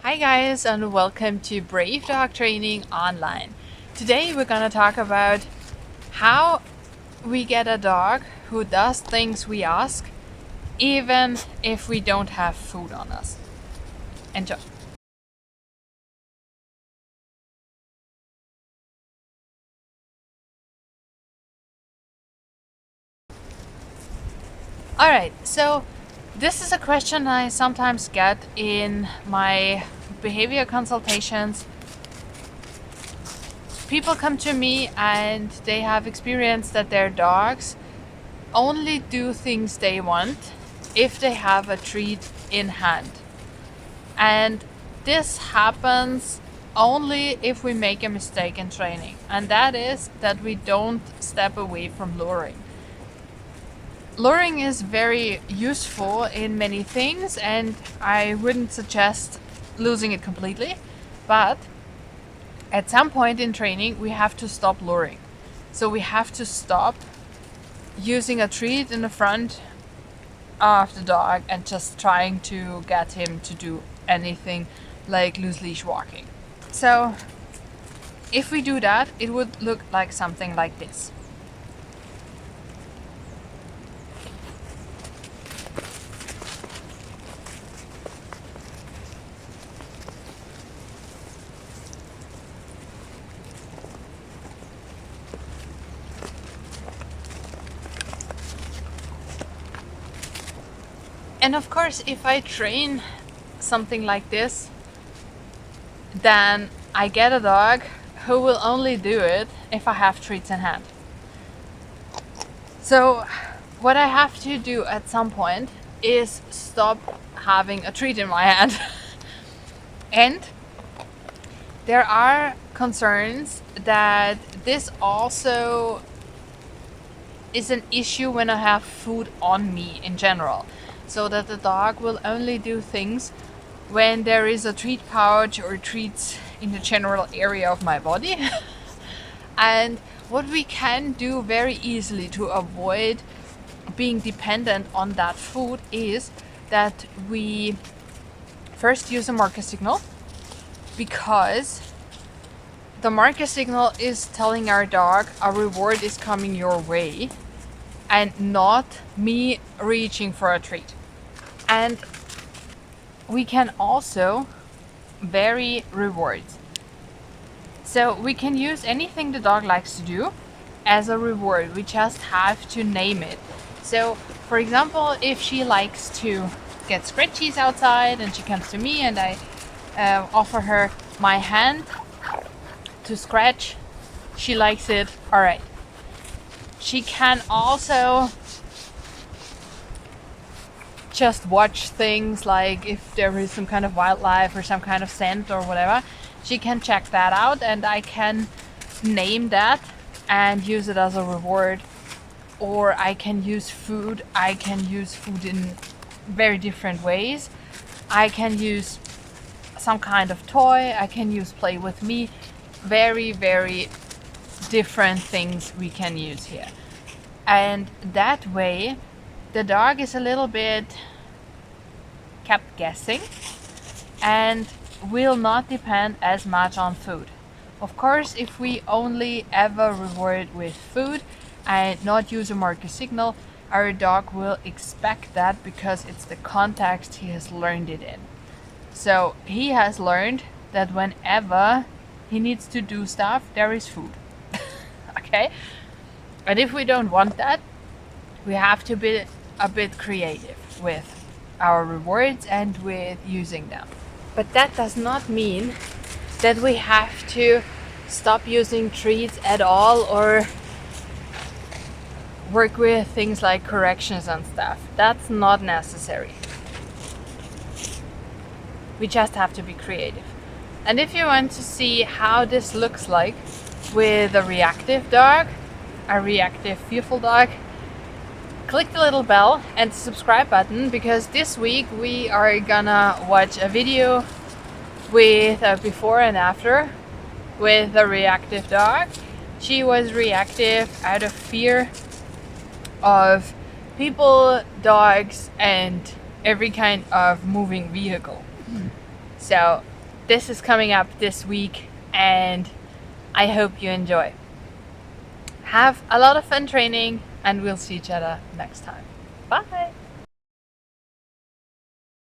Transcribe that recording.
Hi guys, and welcome to Brave Dog Training Online. Today we're gonna talk about how we get a dog who does things we ask even if we don't have food on us. Enjoy. Alright, so this is a question I sometimes get in my behavior consultations. People come to me and they have experienced that their dogs only do things they want if they have a treat in hand. And this happens only if we make a mistake in training, and that is that we don't step away from luring. Luring is very useful in many things, and I wouldn't suggest losing it completely, but at some point in training we have to stop luring. So we have to stop using a treat in the front of the dog and just trying to get him to do anything like loose leash walking. So if we do that, it would look like something like this. And of course, if I train something like this, then I get a dog who will only do it if I have treats in hand. So what I have to do at some point is stop having a treat in my hand. And there are concerns that this also is an issue when I have food on me in general. So that the dog will only do things when there is a treat pouch or treats in the general area of my body. And what we can do very easily to avoid being dependent on that food is that we first use a marker signal, because the marker signal is telling our dog a reward is coming your way and not me reaching for a treat. And we can also vary rewards. So we can use anything the dog likes to do as a reward. We just have to name it. So for example, if she likes to get scratchies outside and she comes to me and I offer her my hand to scratch, she likes it. All right. She can also just watch things, like if there is some kind of wildlife or some kind of scent or whatever, she can check that out and I can name that and use it as a reward. Or I can use food. I can use food in very different ways. I can use some kind of toy. I can use play with me. Very, very different things we can use here. And that way the dog is a little bit kept guessing and will not depend as much on food. Of course, if we only ever reward with food and not use a marker signal, our dog will expect that because it's the context he has learned it in. So he has learned that whenever he needs to do stuff, there is food. Okay? And if we don't want that, we have to be a bit creative with our rewards and with using them. But that does not mean that we have to stop using treats at all or work with things like corrections and stuff. That's not necessary. We just have to be creative. And if you want to see how this looks like with a reactive dog, a reactive fearful dog, click the little bell and subscribe button, because this week we are gonna watch a video with a before and after with a reactive dog. She was reactive out of fear of people, dogs, and every kind of moving vehicle. So this is coming up this week, and I hope you enjoy. Have a lot of fun training, and we'll see each other next time. Bye!